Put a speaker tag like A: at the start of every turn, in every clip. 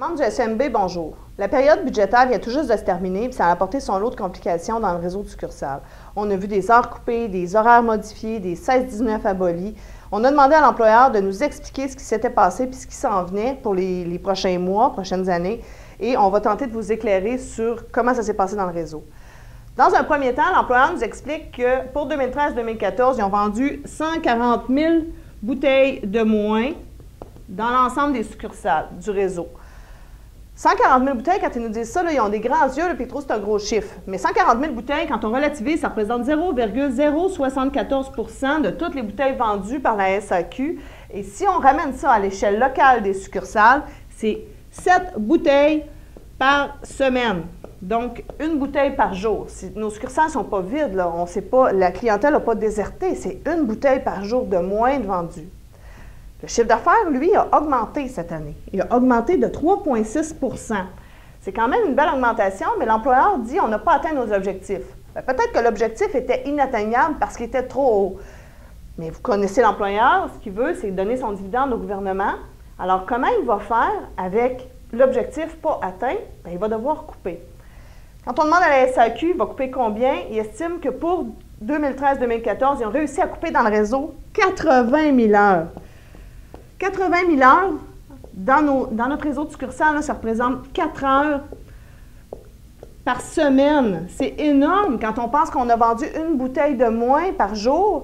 A: Membres du SEMB, bonjour. La période budgétaire vient tout juste de se terminer et ça a apporté son lot de complications dans le réseau de succursales. On a vu des heures coupées, des horaires modifiés, des 16-19 abolis. On a demandé à l'employeur de nous expliquer ce qui s'était passé et ce qui s'en venait pour les prochains mois, prochaines années. Et on va tenter de vous éclairer sur comment ça s'est passé dans le réseau. Dans un premier temps, l'employeur nous explique que pour 2013-2014, ils ont vendu 140 000 bouteilles de moins dans l'ensemble des succursales du réseau. 140 000 bouteilles, quand ils nous disent ça, là, ils ont des grands yeux, puis ils trouvent que c'est un gros chiffre. Mais 140 000 bouteilles, quand on relativise, ça représente 0,074 % de toutes les bouteilles vendues par la SAQ. Et si on ramène ça à l'échelle locale des succursales, c'est 7 bouteilles par semaine. Donc, une bouteille par jour. Si nos succursales ne sont pas vides, là, on sait pas, la clientèle n'a pas déserté, c'est une bouteille par jour de moins de vendues. Le chiffre d'affaires, lui, a augmenté cette année. Il a augmenté de 3,6 %. C'est quand même une belle augmentation, mais l'employeur dit qu'on n'a pas atteint nos objectifs. Peut-être que l'objectif était inatteignable parce qu'il était trop haut. Mais vous connaissez l'employeur, ce qu'il veut, c'est donner son dividende au gouvernement. Alors, comment il va faire avec l'objectif pas atteint? Bien, il va devoir couper. Quand on demande à la SAQ, il va couper combien? Il estime que pour 2013-2014, ils ont réussi à couper dans le réseau 80 000 heures. 80 000 heures, dans notre réseau de succursales, ça représente 4 heures par semaine. C'est énorme quand on pense qu'on a vendu une bouteille de moins par jour.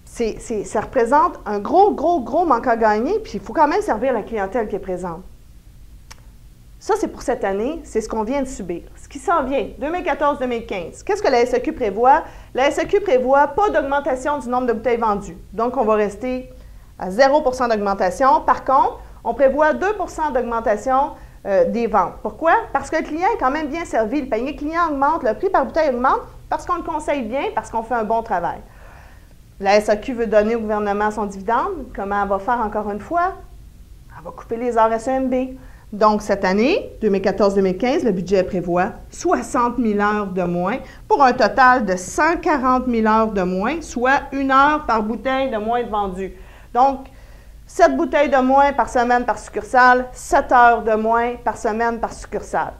A: Ça représente un gros manque à gagner, puis il faut quand même servir la clientèle qui est présente. Ça, c'est pour cette année, c'est ce qu'on vient de subir. Ce qui s'en vient, 2014-2015, qu'est-ce que la SAQ prévoit? La SAQ prévoit pas d'augmentation du nombre de bouteilles vendues. Donc, on va rester à 0 % d'augmentation. Par contre, on prévoit 2 % d'augmentation des ventes. Pourquoi? Parce que le client est quand même bien servi. Le panier client augmente, le prix par bouteille augmente parce qu'on le conseille bien, parce qu'on fait un bon travail. La SAQ veut donner au gouvernement son dividende. Comment elle va faire encore une fois? Elle va couper les heures SEMB. Donc, cette année, 2014-2015, le budget prévoit 60 000 heures de moins pour un total de 140 000 heures de moins, soit 1 heure par bouteille de moins de vendues. Donc, 7 bouteilles de moins par semaine par succursale, 7 heures de moins par semaine par succursale.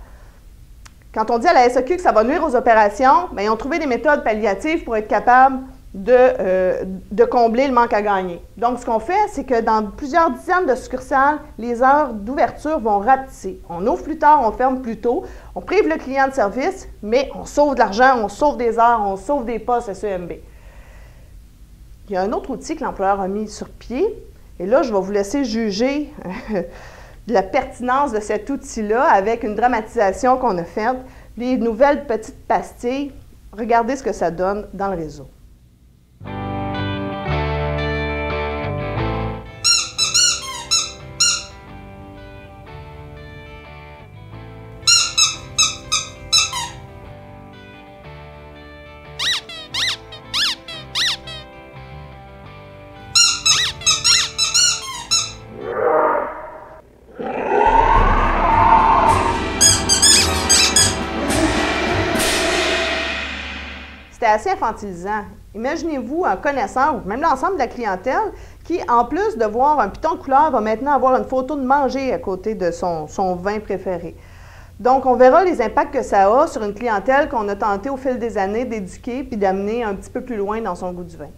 A: Quand on dit à la SAQ que ça va nuire aux opérations, bien, ils ont trouvé des méthodes palliatives pour être capables de combler le manque à gagner. Donc, ce qu'on fait, c'est que dans plusieurs dizaines de succursales, les heures d'ouverture vont rapetisser. On ouvre plus tard, on ferme plus tôt, on prive le client de service, mais on sauve de l'argent, on sauve des heures, on sauve des postes SEMB. Il y a un autre outil que l'employeur a mis sur pied, et là, je vais vous laisser juger de la pertinence de cet outil-là avec une dramatisation qu'on a faite. Les nouvelles petites pastilles, regardez ce que ça donne dans le réseau. C'était assez infantilisant. Imaginez-vous un connaisseur, ou même l'ensemble de la clientèle, qui, en plus de voir un piton de couleur, va maintenant avoir une photo de manger à côté de son vin préféré. Donc, on verra les impacts que ça a sur une clientèle qu'on a tenté au fil des années d'éduquer puis d'amener un petit peu plus loin dans son goût du vin.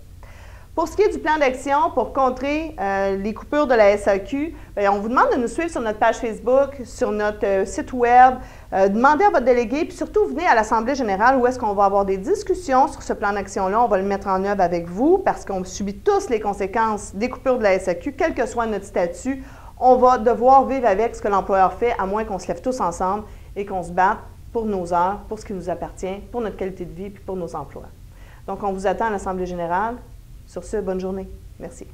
A: Pour ce qui est du plan d'action pour contrer les coupures de la SAQ, bien, on vous demande de nous suivre sur notre page Facebook, sur notre site web, demandez à votre délégué, puis surtout venez à l'Assemblée générale où est-ce qu'on va avoir des discussions sur ce plan d'action-là. On va le mettre en œuvre avec vous parce qu'on subit tous les conséquences des coupures de la SAQ, quel que soit notre statut. On va devoir vivre avec ce que l'employeur fait, à moins qu'on se lève tous ensemble et qu'on se batte pour nos heures, pour ce qui nous appartient, pour notre qualité de vie, puis pour nos emplois. Donc, on vous attend à l'Assemblée générale. Sur ce, bonne journée. Merci.